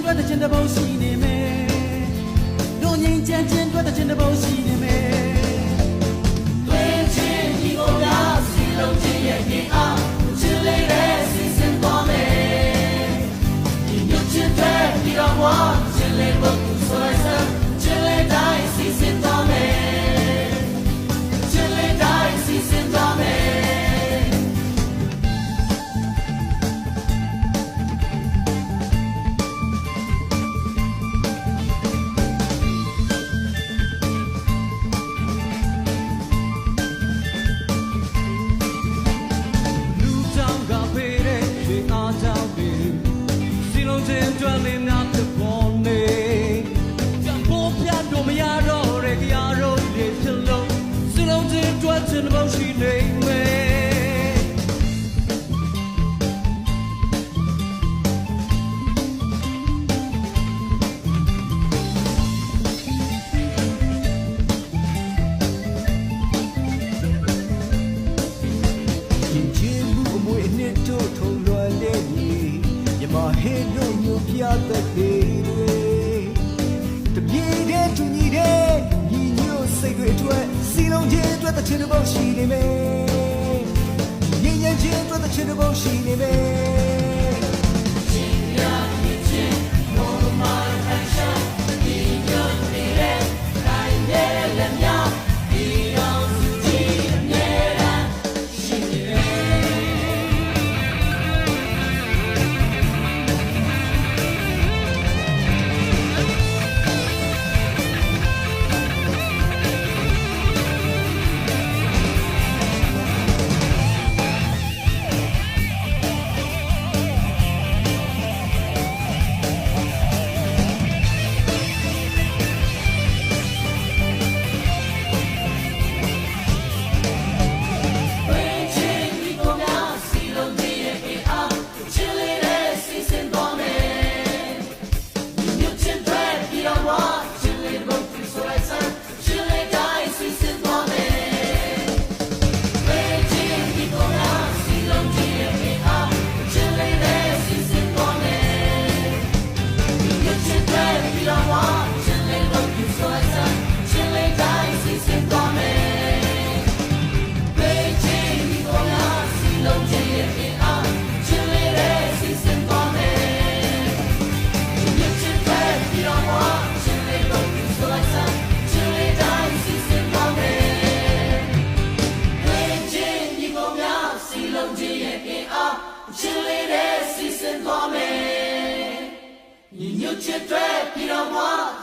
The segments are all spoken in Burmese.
တွက်တဲ့ချင်းတပုတ်ရှိနေမယ်တို့ငင်းချမ်းချင်းတွက်တဲ့ချင်းတပုတ်ရှိနေမယ်တွင်ချင်းဒီကိုများစီလုံးချင်းရဲ့နေအားချစ်လေးတဲ့စီစဉ်သွားမယ်ဒီညချစ်တဲ့ဒီတော့ဝါချစ်လေးဖို့ဆိုရစချစ်လေးတိုင်းစီစဉ်သွားမယ်ချစ်လေးတိုင်းစီစဉ်သွားမယ်တွက်လေးနာတဲ့ပေါ်နေကြံဖို့ပြတ်တော့မရတော့ရကြရတော့ဒီဖြစ်လို့စလုံးချင်းတွက်ချင်ဖို့ရှိနေမယ်ရင်ချင်းဘူးအမွေအနှစ်တို့ထုံလွယ်တဲ့ကြီးmy head no you piata de the bide to need it you know say good to see long je to the chin about she ne me yin yan je to the chin about she ne me chin ya chin no my passion yin yan ne dai ye le mya di dong su ji mye ran shi ne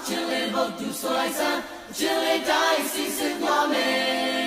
Chile, boat, you so I said, Chile, die, season, woman.